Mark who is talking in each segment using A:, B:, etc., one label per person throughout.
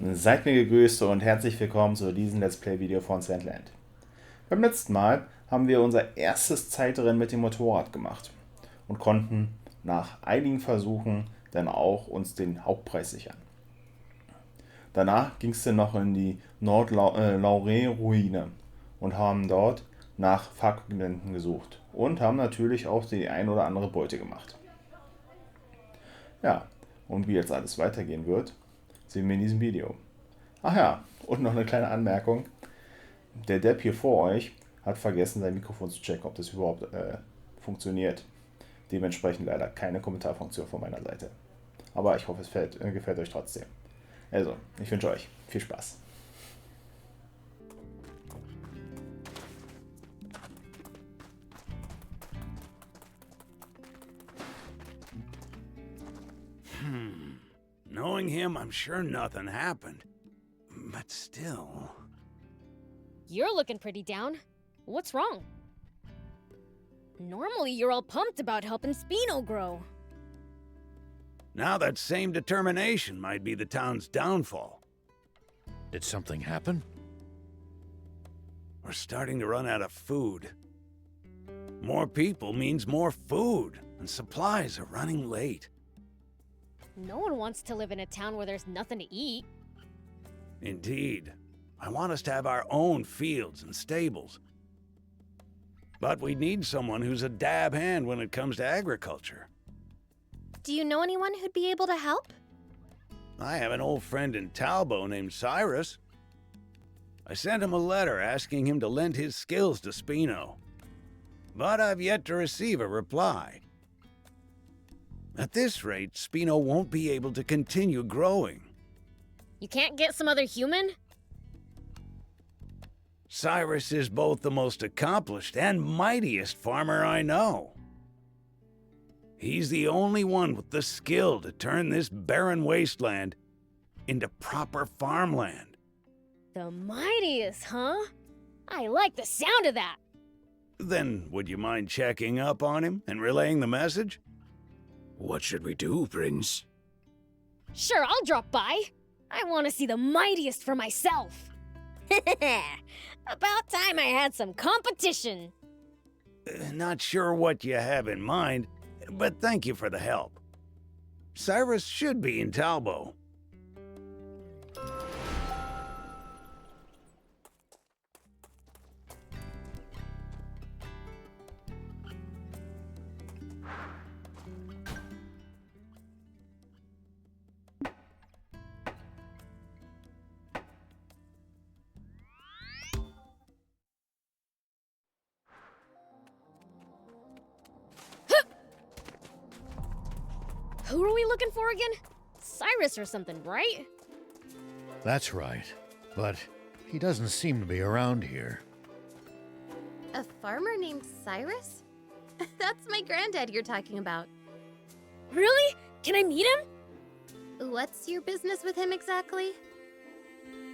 A: Seid mir gegrüßt und herzlich willkommen zu diesem Let's Play Video von Sandland. Beim letzten Mal haben wir unser erstes Zeitrennen mit dem Motorrad gemacht und konnten nach einigen Versuchen dann auch uns den Hauptpreis sichern. Danach ging es dann noch in die Nord-Lauré-Ruine und haben dort nach Fahrgeländen gesucht und haben natürlich auch die ein oder andere Beute gemacht. Ja, und wie jetzt alles weitergehen wird, sehen wir in diesem Video. Ach ja, und noch eine kleine Anmerkung. Der Depp hier vor euch hat vergessen, sein Mikrofon zu checken, ob das überhaupt funktioniert. Dementsprechend leider keine Kommentarfunktion von meiner Seite. Aber ich hoffe, es gefällt euch trotzdem. Also, ich wünsche euch viel Spaß.
B: Knowing him, I'm sure nothing happened. But still...
C: You're looking pretty down. What's wrong? Normally you're all pumped about helping Spino grow.
B: Now that same determination might be the town's downfall.
D: Did something happen?
B: We're starting to run out of food. More people means more food, and supplies are running late.
C: No one wants to live in a town where there's nothing to eat.
B: Indeed. I want us to have our own fields and stables. But we need someone who's a dab hand when it comes to agriculture.
C: Do you know anyone who'd be able to help?
B: I have an old friend in Talbot named Cyrus. I sent him a letter asking him to lend his skills to Spino. But I've yet to receive a reply. At this rate, Spino won't be able to continue growing.
C: You can't get some other human?
B: Cyrus is both the most accomplished and mightiest farmer I know. He's the only one with the skill to turn this barren wasteland into proper farmland.
C: The mightiest, huh? I like the sound of that.
B: Then would you mind checking up on him and relaying the message?
D: What should we do, Prince?
C: Sure, I'll drop by. I want to see the mightiest for myself. About time I had some competition.
B: Not sure what you have in mind, but thank you for the help. Cyrus should be in Talbot.
C: Who are we looking for again? Cyrus or something, right?
D: That's right. But he doesn't seem to be around here.
E: A farmer named Cyrus? That's my granddad you're talking about.
C: Really? Can I meet him?
E: What's your business with him exactly?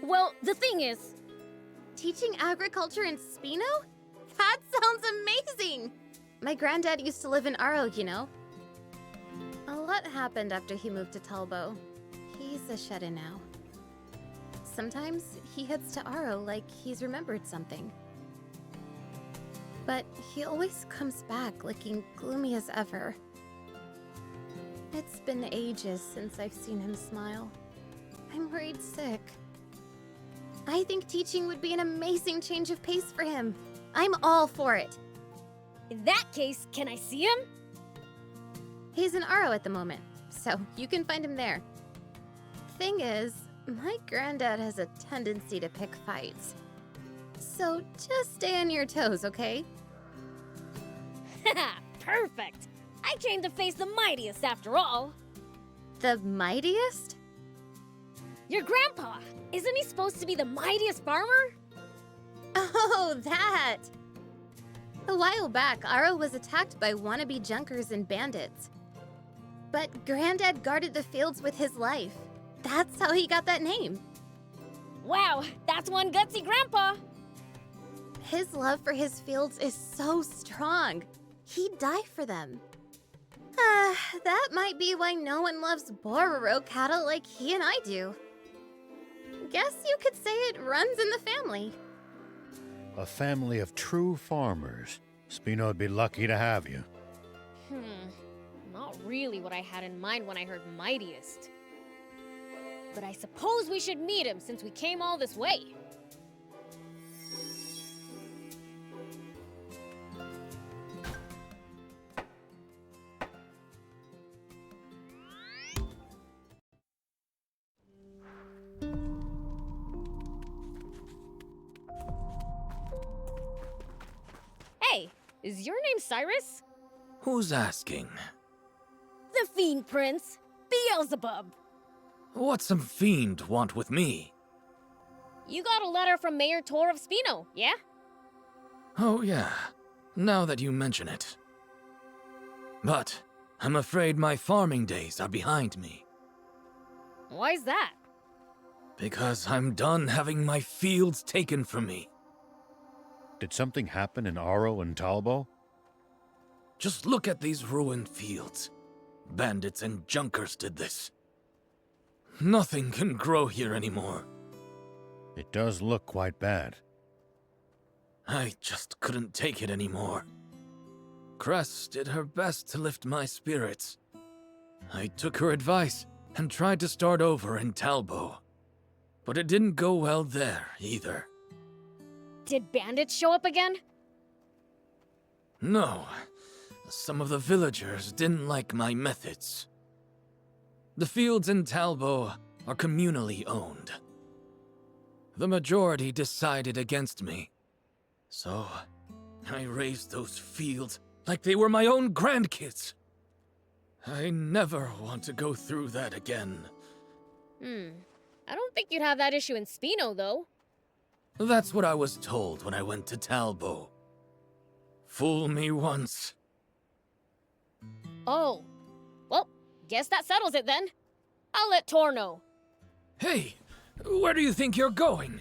C: Well, the thing is...
E: Teaching agriculture in Spino? That sounds amazing! My granddad used to live in Aro, you know. A lot happened after he moved to Talbot. He's a shut-in now. Sometimes he heads to Aro like he's remembered something. But he always comes back looking gloomy as ever. It's been ages since I've seen him smile. I'm worried sick. I think teaching would be an amazing change of pace for him. I'm all for it.
C: In that case, can I see him?
E: He's in Aro at the moment, so you can find him there. Thing is, my granddad has a tendency to pick fights. So just stay on your toes, okay?
C: Haha, perfect! I came to face the mightiest after all.
E: The mightiest?
C: Your grandpa! Isn't he supposed to be the mightiest farmer?
E: Oh, that! A while back, Aro was attacked by wannabe junkers and bandits. But Granddad guarded the fields with his life. That's how he got that name.
C: Wow, that's one gutsy grandpa!
E: His love for his fields is so strong. He'd die for them. That might be why no one loves Bororo cattle like he and I do. Guess you could say it runs in the family.
D: A family of true farmers. Spino'd be lucky to have you.
C: Not really what I had in mind when I heard mightiest. But I suppose we should meet him since we came all this way. Hey, is your name Cyrus?
F: Who's asking?
C: The Fiend Prince, Beelzebub.
F: What's some fiend want with me?
C: You got a letter from Mayor Tor of Spino, yeah?
F: Oh yeah, now that you mention it. But I'm afraid my farming days are behind me.
C: Why's that?
F: Because I'm done having my fields taken from me.
D: Did something happen in Aro and Talbo?
F: Just look at these ruined fields. Bandits and junkers did this. Nothing can grow here anymore.
D: It does look quite bad.
F: I just couldn't take it anymore. Cress did her best to lift my spirits. I took her advice and tried to start over in Talbo. But it didn't go well there either.
C: Did bandits show up again?
F: No. Some of the villagers didn't like my methods. The fields in Talbo are communally owned. The majority decided against me. So, I raised those fields like they were my own grandkids. I never want to go through that again.
C: I don't think you'd have that issue in Spino, though.
F: That's what I was told when I went to Talbo. Fool me once.
C: Oh. Well, guess that settles it then. I'll let Tor know.
F: Hey, where do you think you're going?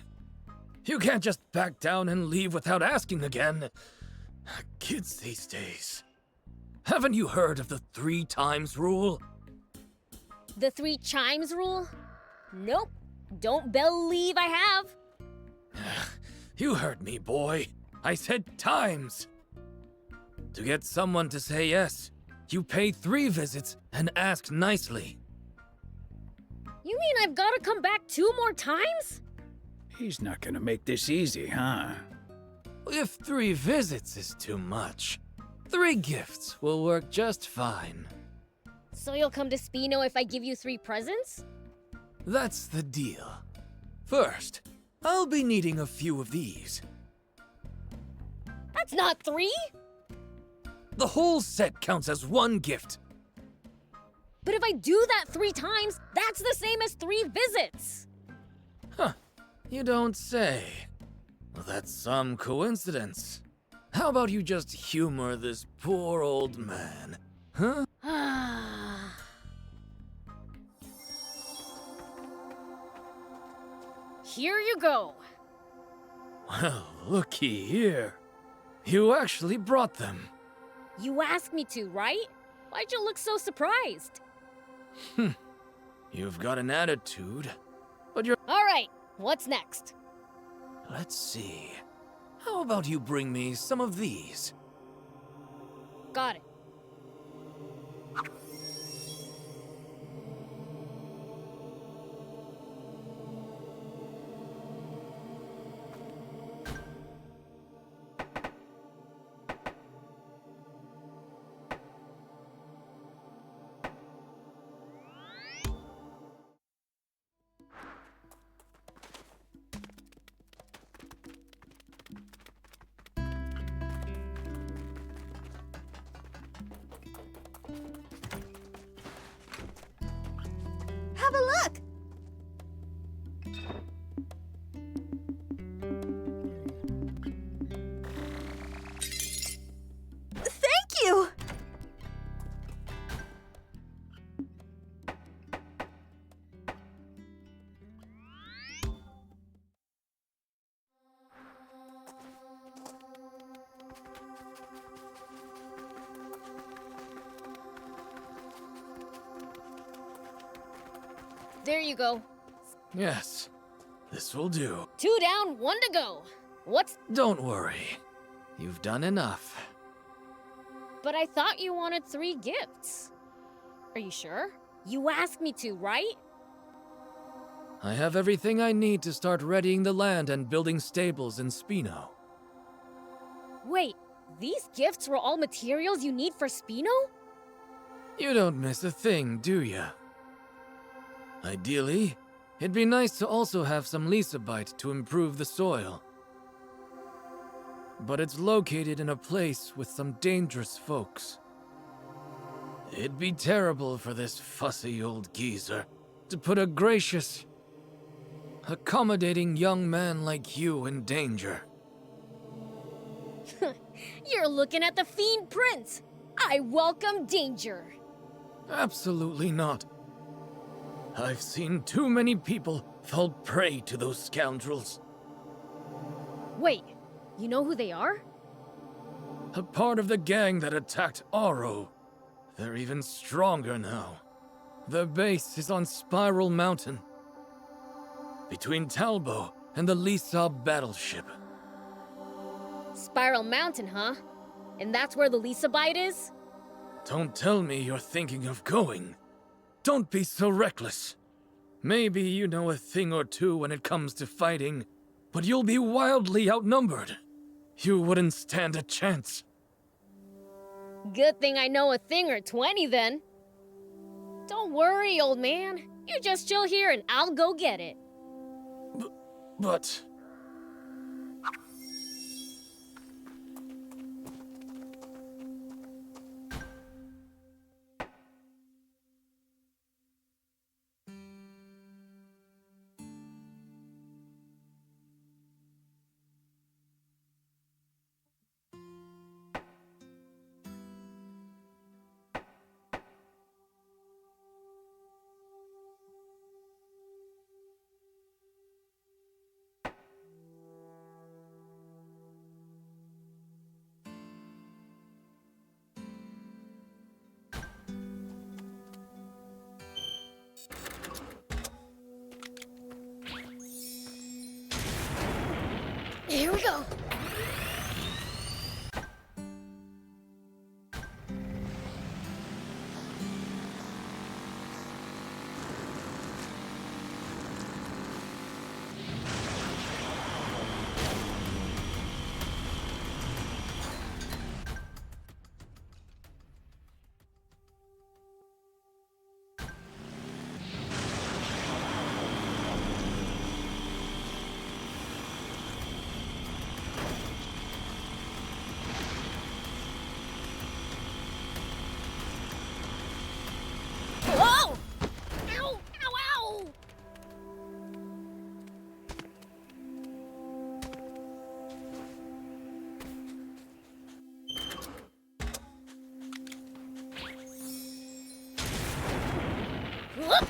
F: You can't just back down and leave without asking again. Kids these days. Haven't you heard of the 3 times rule?
C: The 3 chimes rule? Nope. Don't believe I have.
F: You heard me, boy. I said times. To get someone to say yes, you pay 3 visits and ask nicely.
C: You mean I've got to come back 2 more times?
B: He's not gonna make this easy, huh?
F: If 3 visits is too much, 3 gifts will work just fine.
C: So you'll come to Spino if I give you 3 presents?
F: That's the deal. First, I'll be needing a few of these.
C: That's not 3!
F: The whole set counts as 1 gift.
C: But if I do that 3 times, that's the same as 3 visits!
F: Huh, you don't say. Well, that's some coincidence. How about you just humor this poor old man, huh?
C: Here you go.
F: Well, looky here. You actually brought them.
C: You asked me to, right? Why'd you look so surprised?
F: You've got an attitude, but you're...
C: Alright, what's next?
F: Let's see. How about you bring me some of these?
C: Got it.
E: Have a look! Thank you!
C: There you go.
F: Yes. This will do.
C: 2 down, 1 to go. What's...
F: Don't worry. You've done enough.
C: But I thought you wanted 3 gifts. Are you sure? You asked me to, right?
F: I have everything I need to start readying the land and building stables in Spino.
C: Wait, these gifts were all materials you need for Spino?
F: You don't miss a thing, do ya? Ideally, it'd be nice to also have some Lisabite to improve the soil. But it's located in a place with some dangerous folks. It'd be terrible for this fussy old geezer to put a gracious, accommodating young man like you in danger.
C: You're looking at the Fiend Prince. I welcome danger.
F: Absolutely not. I've seen too many people fall prey to those scoundrels.
C: Wait, you know who they are?
F: A part of the gang that attacked Aro. They're even stronger now. Their base is on Spiral Mountain, between Talbo and the Lisab battleship.
C: Spiral Mountain, huh? And that's where the Lisabite is?
F: Don't tell me you're thinking of going. Don't be so reckless. Maybe you know a thing or two when it comes to fighting, but you'll be wildly outnumbered. You wouldn't stand a chance.
C: Good thing I know a thing or 20 then. Don't worry, old man. You just chill here and I'll go get it.
F: But...
C: Here we go. Whoa! Ow! Ow! Ow! Whoop!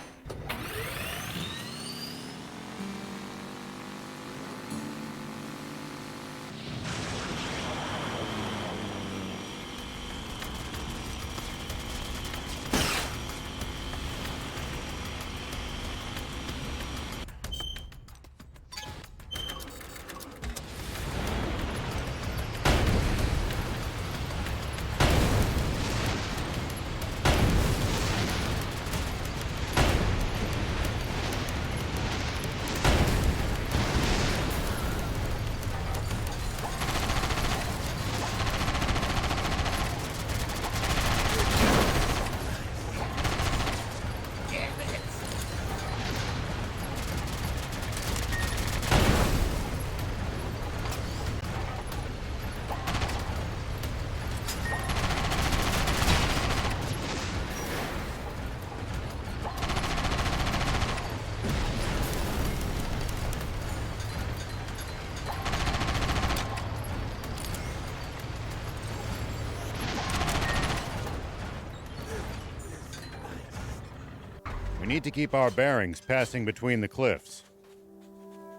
D: We need to keep our bearings passing between the cliffs.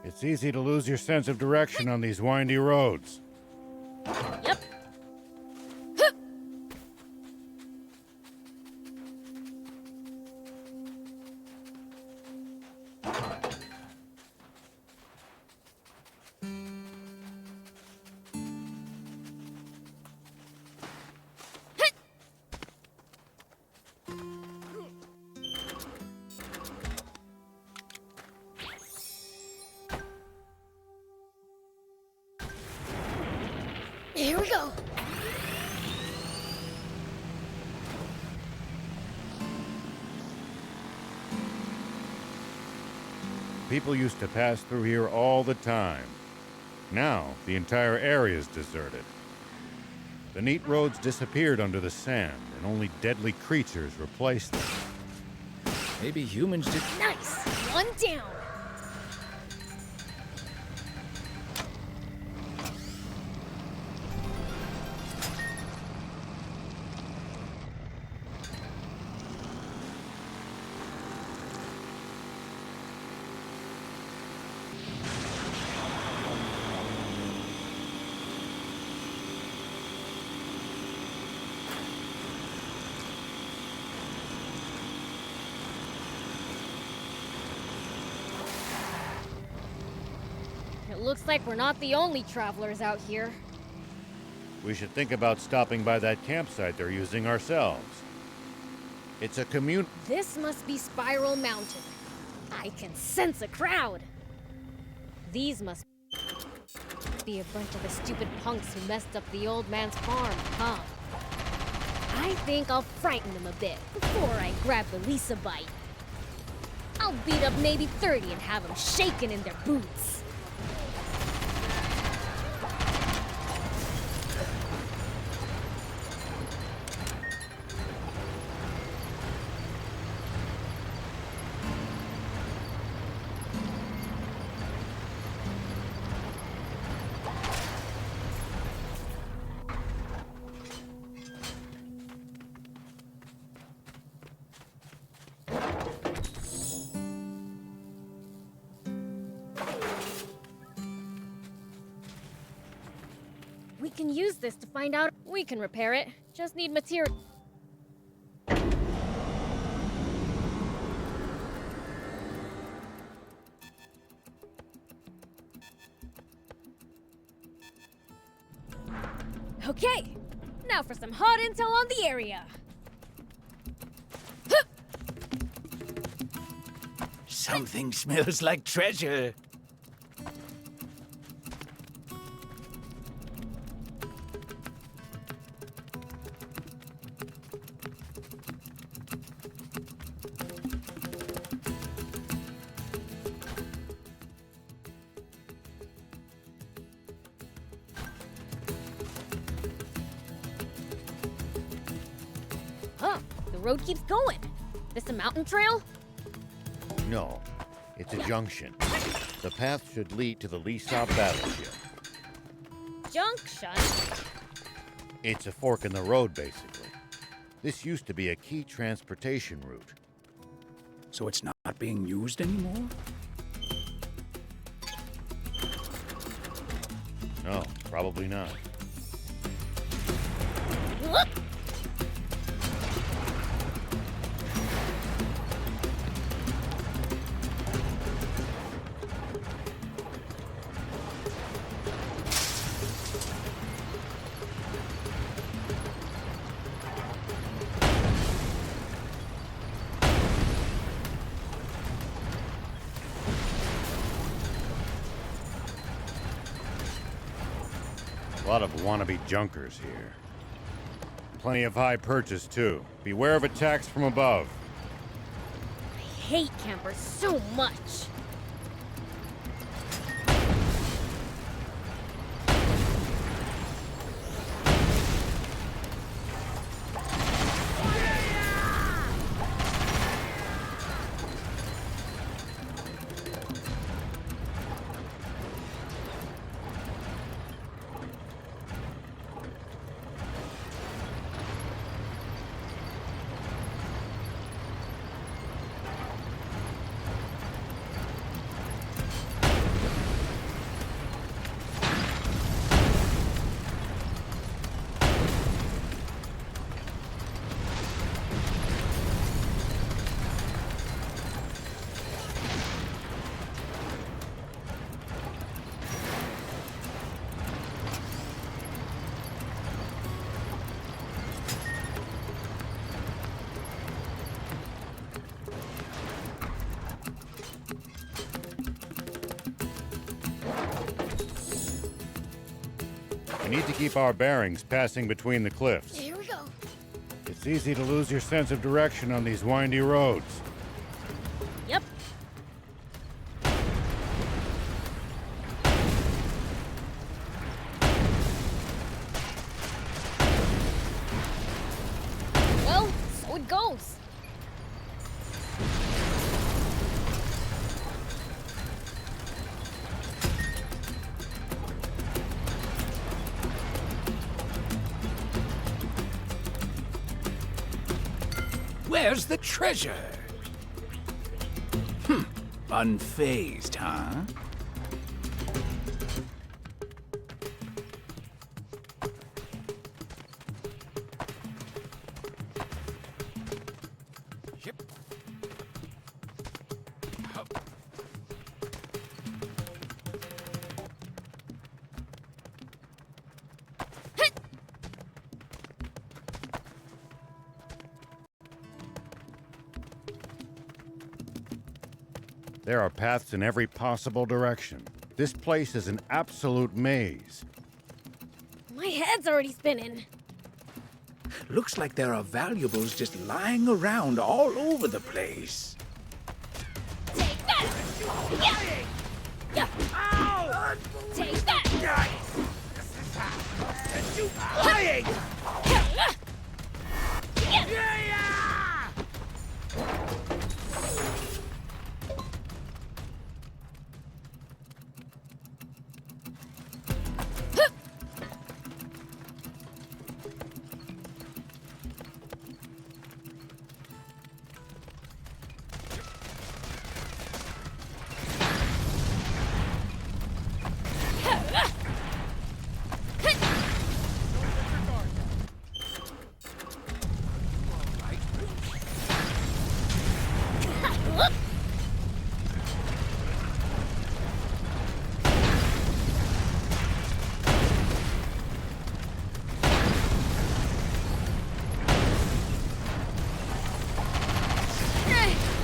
D: It's easy to lose your sense of direction on these windy roads.
C: Yep. we go!
D: People used to pass through here all the time. Now, the entire area is deserted. The neat roads disappeared under the sand, and only deadly creatures replaced them.
F: Maybe humans did.
C: Nice! One down! It looks like we're not the only travelers out here.
D: We should think about stopping by that campsite they're using ourselves. It's a
C: This must be Spiral Mountain. I can sense a crowd. These must be a bunch of the stupid punks who messed up the old man's farm, huh? I think I'll frighten them a bit before I grab the Lisa bite. I'll beat up maybe 30 and have them shaking in their boots. We can use this to find out. We can repair it. Just need material. Okay, now for some hot intel on the area.
B: Something smells like treasure.
C: Huh, the road keeps going. This a mountain trail?
D: No, it's a junction. The path should lead to the Lisa battleship.
C: Junction?
D: It's a fork in the road, basically. This used to be a key transportation route.
B: So it's not being used anymore?
D: No, probably not.
C: Look!
D: A lot of wannabe junkers here. Plenty of high purchase, too. Beware of attacks from above.
C: I hate campers so much.
D: We need to keep our bearings passing between the cliffs.
C: Here we go.
D: It's easy to lose your sense of direction on these windy roads.
C: Yep. Well, so it goes.
G: Where's the treasure? Unfazed, huh?
D: There are paths in every possible direction. This place is an absolute maze.
C: My head's already spinning.
G: Looks like there are valuables just lying around all over the place.
C: Take that! Yeah! Yeah!
G: Ow!
C: Take that!
G: You lying!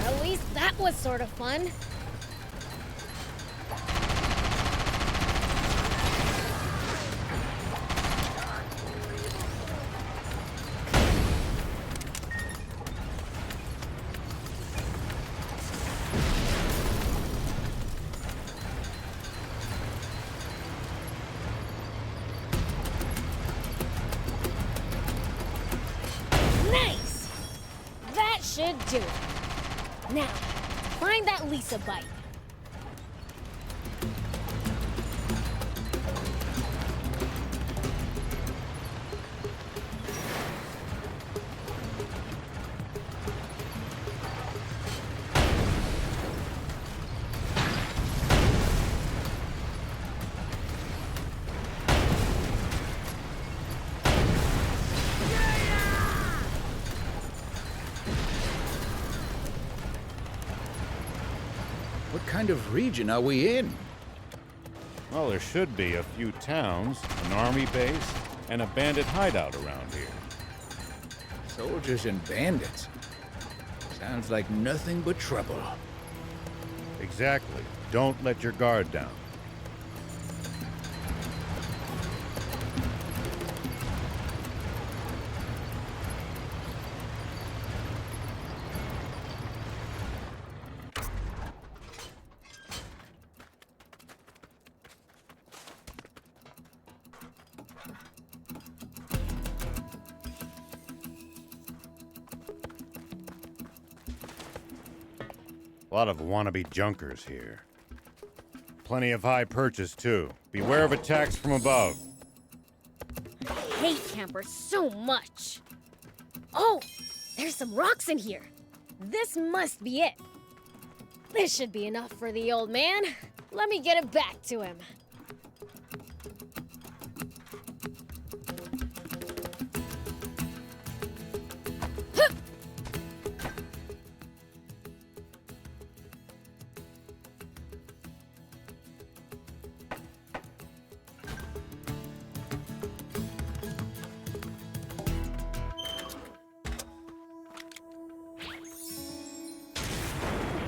C: At least that was sort of fun. Nice! That should do it. Now, find that Lisa bite.
G: What kind of region are we in?
D: Well, there should be a few towns, an army base, and a bandit hideout around here.
G: Soldiers and bandits. Sounds like nothing but trouble.
D: Exactly. Don't let your guard down. A lot of wannabe junkers here. Plenty of high purchase, too. Beware of attacks from above.
C: I hate campers so much. Oh, there's some rocks in here. This must be it. This should be enough for the old man. Let me get it back to him.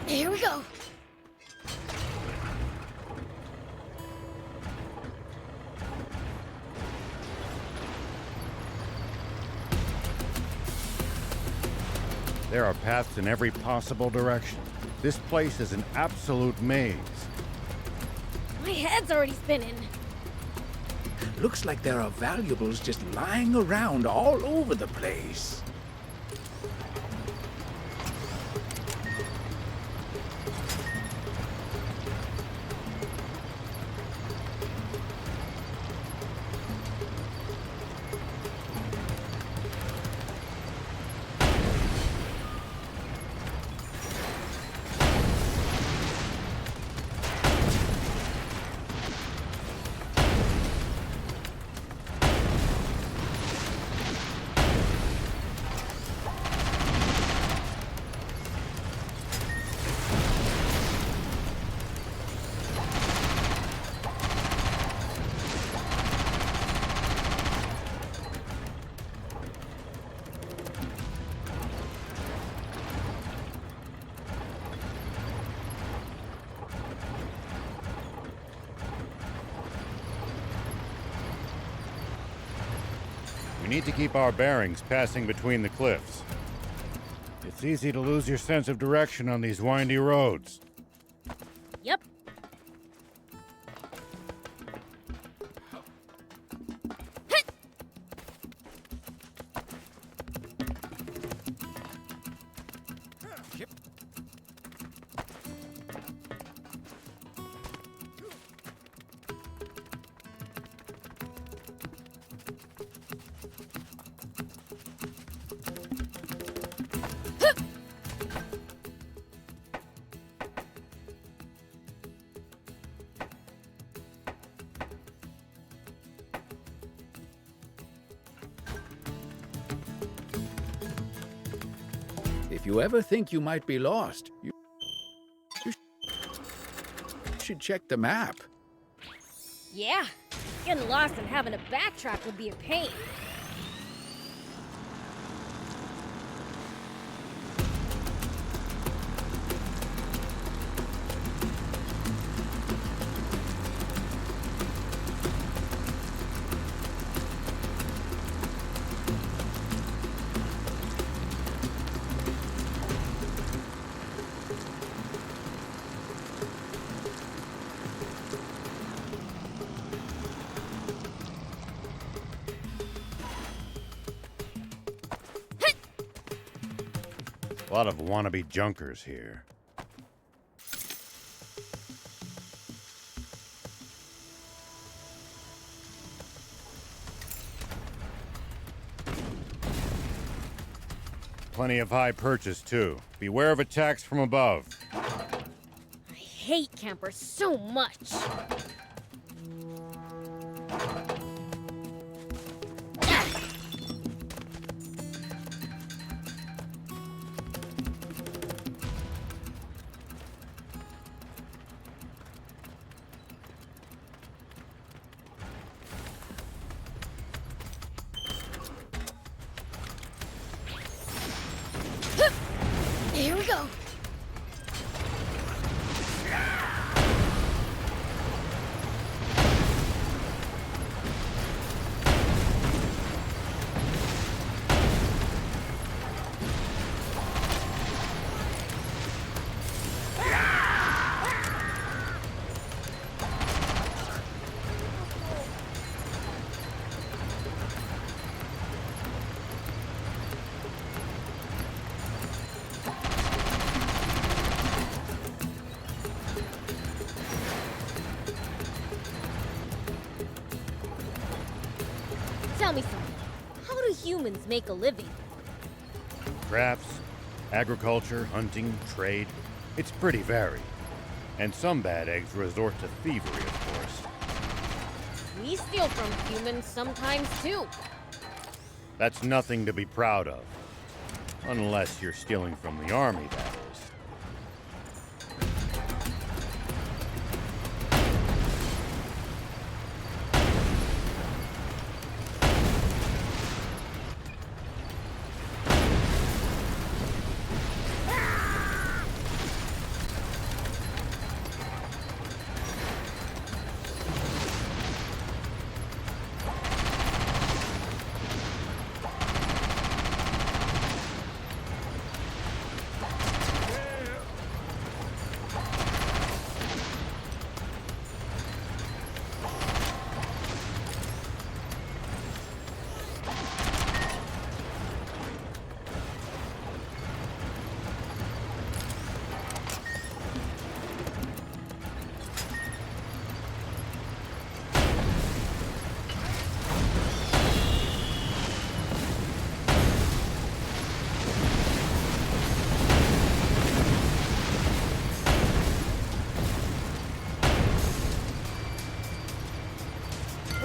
C: Here we go.
D: There are paths in every possible direction. This place is an absolute maze.
C: My head's already spinning.
G: Looks like there are valuables just lying around all over the place.
D: We need to keep our bearings passing between the cliffs. It's easy to lose your sense of direction on these windy roads.
C: Yep.
G: If you ever think you might be lost, you should check the map.
C: Yeah. Getting lost and having to backtrack would be a pain.
D: A lot of wannabe junkers here. Plenty of high purchase, too. Beware of attacks from above.
C: I hate campers so much. Here we go. Tell me something. How do humans make a living?
D: Crafts, agriculture, hunting, trade. It's pretty varied. And some bad eggs resort to thievery, of course.
C: We steal from humans sometimes too.
D: That's nothing to be proud of. Unless you're stealing from the army, that is.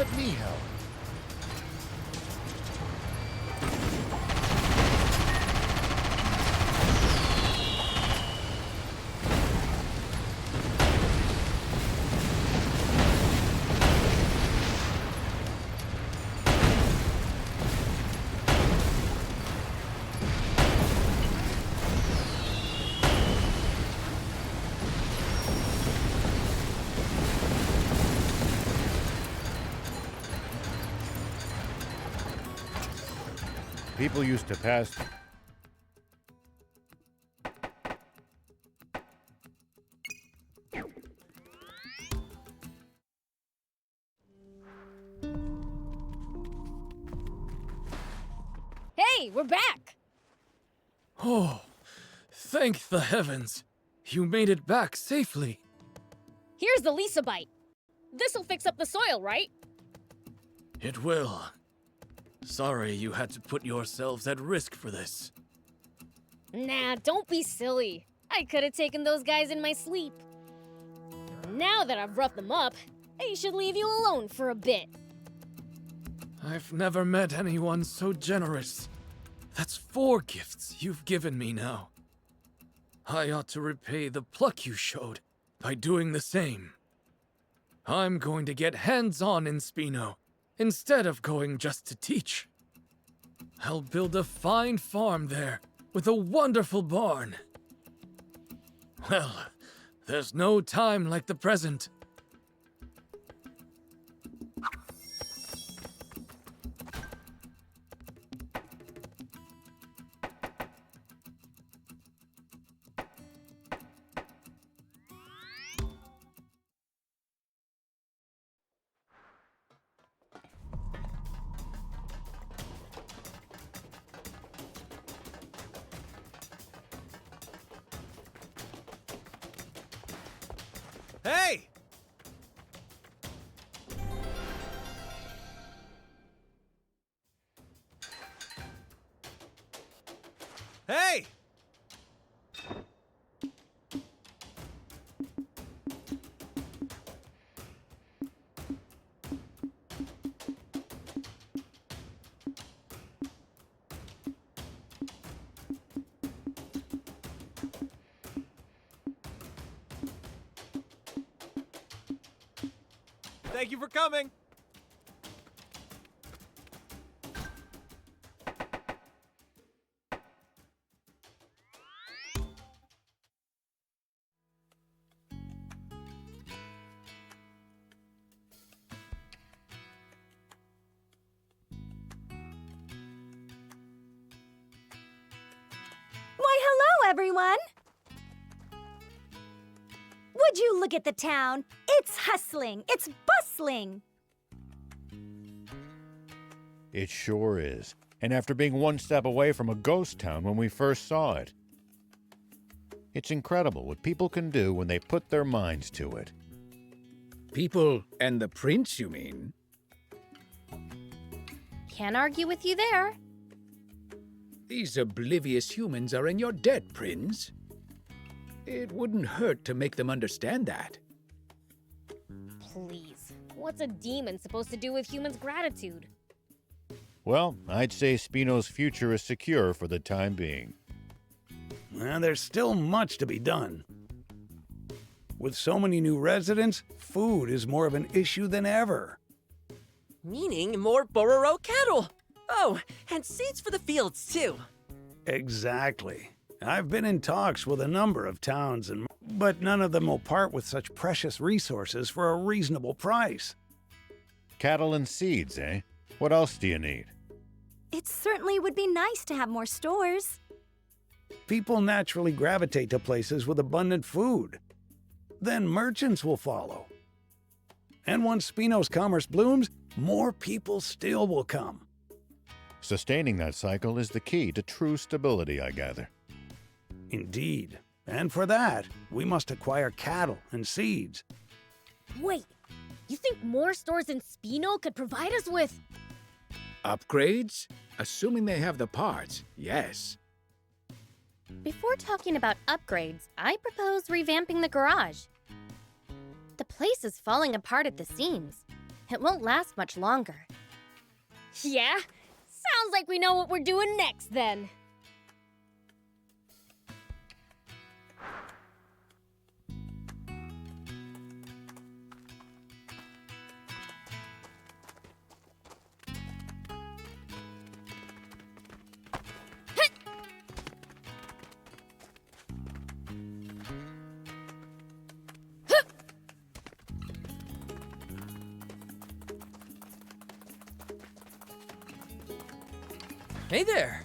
H: Let me help.
D: People used to pass.
C: Hey, we're back!
F: Oh, thank the heavens. You made it back safely.
C: Here's the Lisa bite. This'll fix up the soil, right?
F: It will. Sorry you had to put yourselves at risk for this.
C: Nah, don't be silly. I could have taken those guys in my sleep. Now that I've roughed them up, I should leave you alone for a bit.
F: I've never met anyone so generous. That's 4 gifts you've given me now. I ought to repay the pluck you showed by doing the same. I'm going to get hands-on in Spino, instead of going just to teach. I'll build a fine farm there, with a wonderful barn. Well, there's no time like the present.
B: Hey! Hey! Thank you for coming.
I: Why, hello, everyone! Would you look at the town? It's hustling, it's bustling.
D: It sure is. And after being one step away from a ghost town when we first saw it. It's incredible what people can do when they put their minds to it.
G: People and the prince, you mean?
E: Can't argue with you there.
G: These oblivious humans are in your debt, Prince. It wouldn't hurt to make them understand that.
C: Please, what's a demon supposed to do with humans' gratitude?
D: Well, I'd say Spino's future is secure for the time being.
B: Well, there's still much to be done. With so many new residents, food is more of an issue than ever.
J: Meaning more Bororo cattle. Oh, and seeds for the fields, too.
B: Exactly. I've been in talks with a number of towns, but none of them will part with such precious resources for a reasonable price.
D: Cattle and seeds, eh? What else do you need?
I: It certainly would be nice to have more stores.
B: People naturally gravitate to places with abundant food. Then merchants will follow. And once Spino's commerce blooms, more people still will come.
D: Sustaining that cycle is the key to true stability, I gather.
B: Indeed. And for that, we must acquire cattle and seeds.
C: Wait, you think more stores in Spino could provide us with...
G: Upgrades? Assuming they have the parts, yes.
E: Before talking about upgrades, I propose revamping the garage. The place is falling apart at the seams,
H: It won't last much longer.
C: Yeah? Sounds like we know what we're doing next, then.
F: Hey there!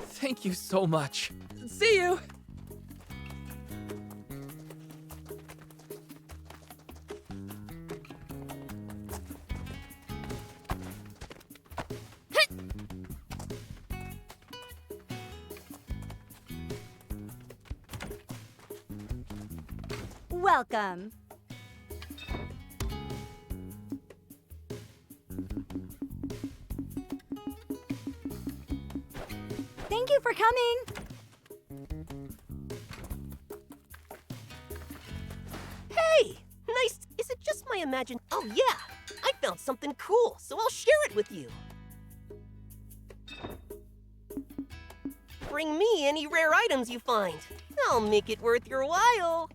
F: Thank you so much. See you!
I: Welcome. Thank you for coming.
J: Hey! Nice. Is it just my imagine? Oh, yeah! I found something cool, so I'll share it with you. Bring me any rare items you find. I'll make it worth your while.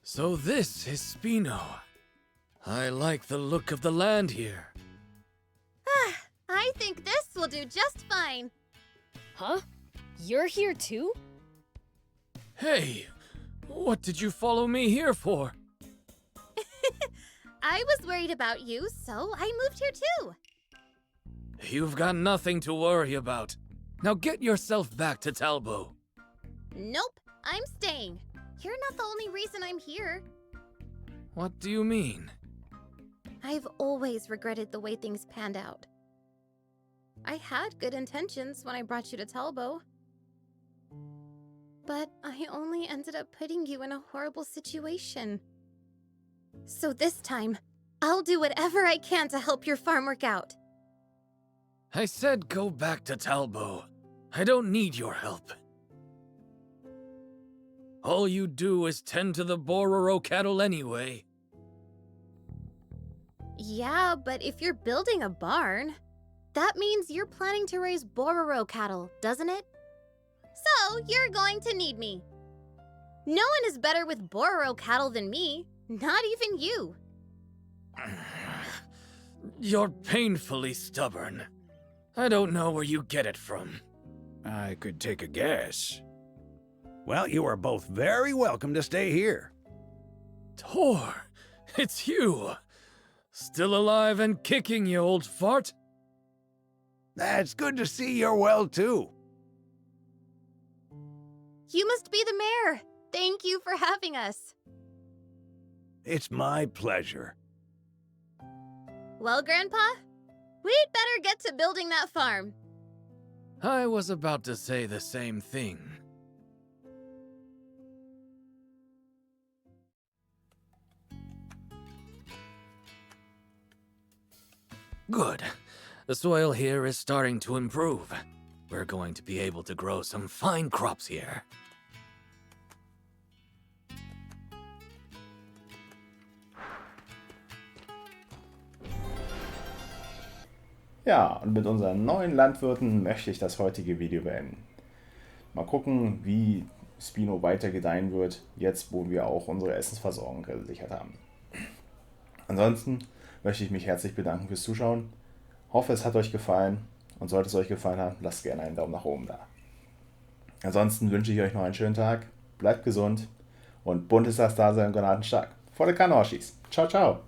F: So this is Spino. I like the look of the land here.
E: I think this will do just fine.
C: Huh? You're here too?
F: Hey, what did you follow me here for?
E: I was worried about you, so I moved here too.
F: You've got nothing to worry about. Now get yourself back to Talbot.
E: Nope, I'm staying. You're not the only reason I'm here.
F: What do you mean?
E: I've always regretted the way things panned out. I had good intentions when I brought you to Talbot. But I only ended up putting you in a horrible situation. So this time, I'll do whatever I can to help your farm work out.
F: I said go back to Talbot. I don't need your help. All you do is tend to the Bororo cattle anyway.
E: Yeah, but if you're building a barn, that means you're planning to raise Bororo cattle, doesn't it? So, you're going to need me. No one is better with Bororo cattle than me, not even you.
F: You're painfully stubborn. I don't know where you get it from.
G: I could take a guess.
B: Well, you are both very welcome to stay here.
F: Tor, it's you. Still alive and kicking, you old fart.
B: That's good to see you're well, too.
E: You must be the mayor. Thank you for having us.
B: It's my pleasure.
E: Well, Grandpa, we'd better get to building that farm.
F: I was about to say the same thing. Good. The soil here is starting to improve. We're going to be able to grow some fine crops here.
A: Ja, und mit unseren neuen Landwirten möchte ich das heutige Video beenden. Mal gucken, wie Spino weiter gedeihen wird, jetzt wo wir auch unsere Essensversorgung gesichert haben. Ansonsten möchte ich mich herzlich bedanken fürs Zuschauen. Hoffe, es hat euch gefallen und sollte es euch gefallen haben, lasst gerne einen Daumen nach oben da. Ansonsten wünsche ich euch noch einen schönen Tag, bleibt gesund und bunt ist das Dasein und Granaten stark. Volle Kanne, Oschis. Ciao, ciao.